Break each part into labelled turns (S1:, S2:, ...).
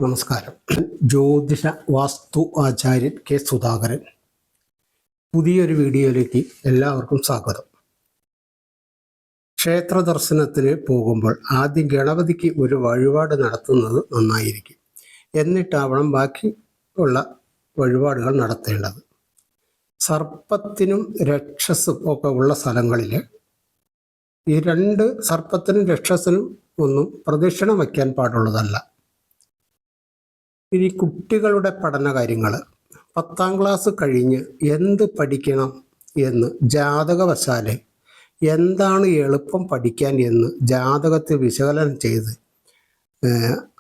S1: നമസ്കാരം. ജ്യോതിഷ വാസ്തു ആചാര്യൻ കെ സുധാകരൻ. പുതിയൊരു വീഡിയോയിലേക്ക് എല്ലാവർക്കും സ്വാഗതം. ക്ഷേത്ര ദർശനത്തിന് പോകുമ്പോൾ ആദ്യം ഗണപതിക്ക് ഒരു വഴിപാട് നടത്തുന്നത് നന്നായിരിക്കും. എന്നിട്ടാവണം ബാക്കി ഉള്ള വഴിപാടുകൾ നടത്തേണ്ടത്. സർപ്പത്തിനും രക്ഷസും ഒക്കെ ഉള്ള സ്ഥലങ്ങളിൽ ഈ രണ്ട് സർപ്പത്തിനും രക്ഷസിനും ഒന്നും പ്രദക്ഷിണം വയ്ക്കാൻ പാടുള്ളതല്ല. ഇനി കുട്ടികളുടെ പഠന കാര്യങ്ങൾ, 10ാം ക്ലാസ് കഴിഞ്ഞ് എന്ത് പഠിക്കണം എന്ന് ജാതകവശാല് എന്താണ് എളുപ്പം പഠിക്കാൻ എന്ന് ജാതകത്തെ വിശകലനം ചെയ്ത്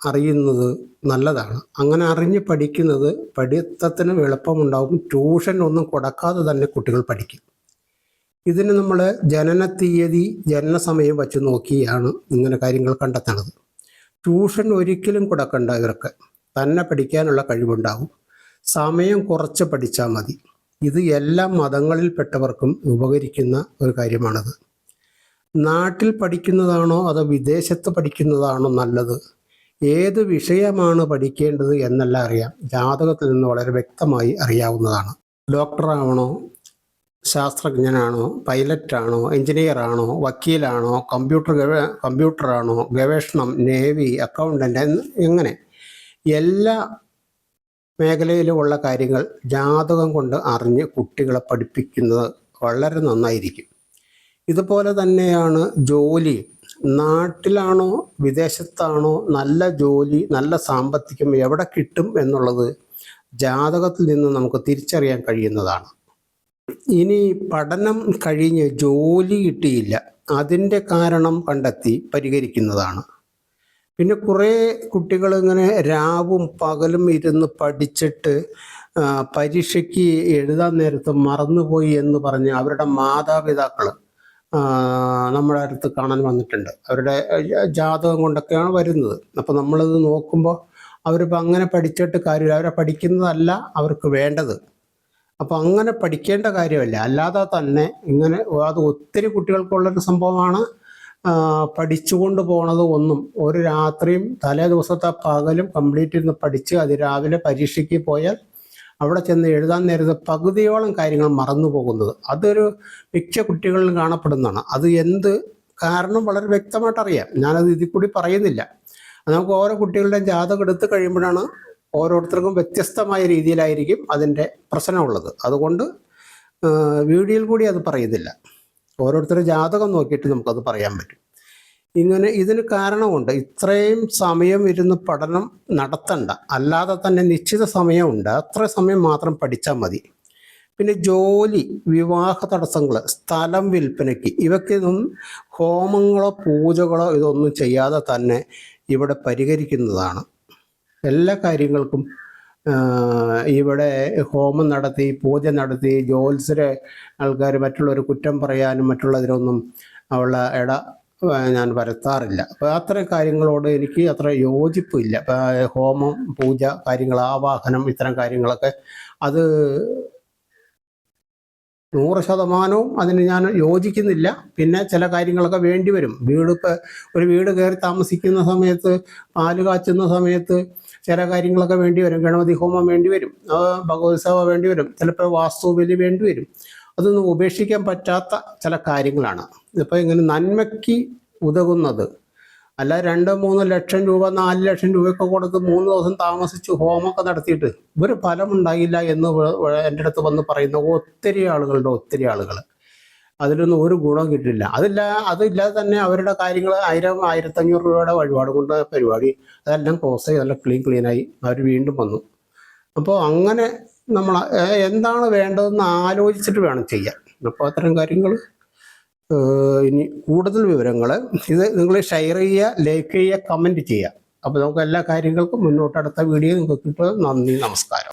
S1: അറിയുന്നത് നല്ലതാണ്. അങ്ങനെ അറിഞ്ഞ് പഠിക്കുന്നത് പഠിത്തത്തിന് എളുപ്പമുണ്ടാകും. ട്യൂഷൻ ഒന്നും കൊടുക്കാതെ തന്നെ കുട്ടികൾ പഠിക്കും. ഇതിന് നമ്മൾ ജനന തീയതി, ജനന സമയം വച്ച് നോക്കിയാണ് ഇങ്ങനെ കാര്യങ്ങൾ കണ്ടെത്തണത്. ട്യൂഷൻ ഒരിക്കലും കൊടുക്കണ്ട. ഇവർക്ക് തന്നെ പഠിക്കാനുള്ള കഴിവുണ്ടാകും. സമയം കുറച്ച് പഠിച്ചാൽ മതി. ഇത് എല്ലാ മതങ്ങളിൽപ്പെട്ടവർക്കും ഉപകരിക്കുന്ന ഒരു കാര്യമാണത്. നാട്ടിൽ പഠിക്കുന്നതാണോ അതോ വിദേശത്ത് പഠിക്കുന്നതാണോ നല്ലത്, ഏത് വിഷയമാണ് പഠിക്കേണ്ടത് എന്നെല്ലാം അറിയാം. ജാതകത്തിൽ നിന്ന് വളരെ വ്യക്തമായി അറിയാവുന്നതാണ്. ഡോക്ടറാവണോ, ശാസ്ത്രജ്ഞനാണോ, പൈലറ്റാണോ, എഞ്ചിനീയറാണോ, വക്കീലാണോ, കമ്പ്യൂട്ടറാണോ, ഗവേഷണം, നേവി, അക്കൗണ്ടൻ്റ് എങ്ങനെ എല്ലാ മേഖലയിലുമുള്ള കാര്യങ്ങൾ ജാതകം കൊണ്ട് അറിഞ്ഞ് കുട്ടികളെ പഠിപ്പിക്കുന്നത് വളരെ നന്നായിരിക്കും. ഇതുപോലെ തന്നെയാണ് ജോലി. നാട്ടിലാണോ വിദേശത്താണോ നല്ല ജോലി, നല്ല സാമ്പത്തികം എവിടെ കിട്ടും എന്നുള്ളത് ജാതകത്തിൽ നിന്ന് നമുക്ക് തിരിച്ചറിയാൻ കഴിയുന്നതാണ്. ഇനി പഠനം കഴിഞ്ഞ് ജോലി കിട്ടിയില്ല, അതിൻ്റെ കാരണം കണ്ടെത്തി പരിഹരിക്കുന്നതാണ്. പിന്നെ കുറേ കുട്ടികൾ ഇങ്ങനെ രാവും പകലും ഇരുന്ന് പഠിച്ചിട്ട് പരീക്ഷയ്ക്ക് എഴുതാൻ നേരത്ത് മറന്നുപോയി എന്ന് പറഞ്ഞ് അവരുടെ മാതാപിതാക്കൾ നമ്മുടെ അടുത്ത് കാണാൻ വന്നിട്ടുണ്ട്. അവരുടെ ജാതകം കൊണ്ടൊക്കെയാണ് വരുന്നത്. അപ്പോൾ നമ്മളത് നോക്കുമ്പോൾ അവരിപ്പോൾ അങ്ങനെ പഠിച്ചിട്ട് കാര്യമില്ല, അവരെ പഠിക്കുന്നതല്ല അവർക്ക് വേണ്ടത്. അപ്പോൾ അങ്ങനെ പഠിക്കേണ്ട കാര്യമല്ല. അല്ലാതെ തന്നെ ഇങ്ങനെ അത് ഒത്തിരി കുട്ടികൾക്കുള്ളൊരു സംഭവമാണ്. പഠിച്ചുകൊണ്ട് പോണത് ഒന്നും ഒരു രാത്രിയും തലേ ദിവസത്തെ പകലും കംപ്ലീറ്റ് ഇരുന്ന് പഠിച്ച് അത് രാവിലെ പരീക്ഷയ്ക്ക് പോയാൽ അവിടെ ചെന്ന് എഴുതാൻ നേരത്ത് പകുതിയോളം കാര്യങ്ങൾ മറന്നു പോകുന്നത് അതൊരു മിക്ക കുട്ടികളിലും കാണപ്പെടുന്നതാണ്. അത് എന്ത് കാരണം വളരെ വ്യക്തമായിട്ട് അറിയാം. ഞാനത് ഇതിൽ കൂടി പറയുന്നില്ല. നമുക്ക് ഓരോ കുട്ടികളുടെയും ജാതകം എടുത്ത് കഴിയുമ്പോഴാണ് ഓരോരുത്തർക്കും വ്യത്യസ്തമായ രീതിയിലായിരിക്കും അതിൻ്റെ പ്രശ്നമുള്ളത്. അതുകൊണ്ട് വീഡിയോയിൽ കൂടി അത് പറയുന്നില്ല. ഓരോരുത്തരുടെ ജാതകം നോക്കിയിട്ട് നമുക്കത് പറയാൻ പറ്റും. ഇങ്ങനെ ഇതിന് കാരണമുണ്ട്. ഇത്രയും സമയം ഇരുന്ന് പഠനം നടത്തണ്ട. അല്ലാതെ തന്നെ നിശ്ചിത സമയമുണ്ട്, അത്ര സമയം മാത്രം പഠിച്ചാൽ മതി. പിന്നെ ജോലി, വിവാഹ തടസ്സങ്ങൾ, സ്ഥലം വിൽപ്പനയ്ക്ക്, ഇവയ്ക്കൊന്നും ഹോമങ്ങളോ പൂജകളോ ഇതൊന്നും ചെയ്യാതെ തന്നെ ഇവിടെ പരിഹരിക്കുന്നതാണ്. എല്ലാ കാര്യങ്ങൾക്കും ഇവിടെ ഹോമം നടത്തി, പൂജ നടത്തി, ജ്യോത്സ്യരെ ആൾക്കാർ മറ്റുള്ളവർ കുറ്റം പറയാനും മറ്റുള്ളതിനൊന്നും ഉള്ള ഞാൻ വരുത്താറില്ല. അപ്പോൾ അത്തരം കാര്യങ്ങളോട് എനിക്ക് അത്ര യോജിപ്പില്ല. ഹോമം, പൂജ കാര്യങ്ങൾ, ആവാഹനം, ഇത്തരം കാര്യങ്ങളൊക്കെ അത് 100% അതിന് ഞാൻ യോജിക്കുന്നില്ല. പിന്നെ ചില കാര്യങ്ങളൊക്കെ വേണ്ടി വരും. ഒരു വീട് കയറി താമസിക്കുന്ന സമയത്ത്, പാല് കാച്ചുന്ന സമയത്ത് ചില കാര്യങ്ങളൊക്കെ വേണ്ടി വരും. ഗണപതി ഹോമം വേണ്ടി വരും, ഭഗവത് സേവ വേണ്ടി വരും, ചിലപ്പോൾ വാസ്തുബലി വേണ്ടി വരും. അതൊന്നും ഉപേക്ഷിക്കാൻ പറ്റാത്ത ചില കാര്യങ്ങളാണ്. ഇപ്പോൾ ഇങ്ങനെ നന്മയ്ക്ക് ഉതകുന്നത് അല്ല. 2-3 ലക്ഷം രൂപ, 4 ലക്ഷം രൂപയൊക്കെ കൊടുത്ത് 3 ദിവസം താമസിച്ച് ഹോമമൊക്കെ നടത്തിയിട്ട് ഒരു ഫലമുണ്ടായില്ല എന്ന് എൻ്റെ അടുത്ത് വന്ന് പറയുന്ന ഒത്തിരി ആളുകൾ അതിലൊന്നും ഒരു ഗുണം കിട്ടില്ല. അതില്ലാതെ തന്നെ അവരുടെ കാര്യങ്ങൾ 1000-1500 രൂപയുടെ വഴിപാട് കൊണ്ട് പരിപാടി അതെല്ലാം ക്ലോസ് ചെയ്ത് നല്ല ക്ലീനായി അവർ വീണ്ടും വന്നു. അപ്പോൾ അങ്ങനെ നമ്മൾ എന്താണ് വേണ്ടതെന്ന് ആലോചിച്ചിട്ട് വേണം ചെയ്യാൻ. അപ്പോൾ അത്തരം കാര്യങ്ങൾ ഇനി കൂടുതൽ വിവരങ്ങൾ ഇത് നിങ്ങൾ ഷെയർ ചെയ്യുക, ലൈക്ക് ചെയ്യുക, കമൻറ്റ് ചെയ്യുക. അപ്പോൾ നമുക്ക് എല്ലാ കാര്യങ്ങൾക്കും മുന്നോട്ട് അടുത്ത വീഡിയോ നിങ്ങൾക്ക് കിട്ടുക. നന്ദി, നമസ്കാരം.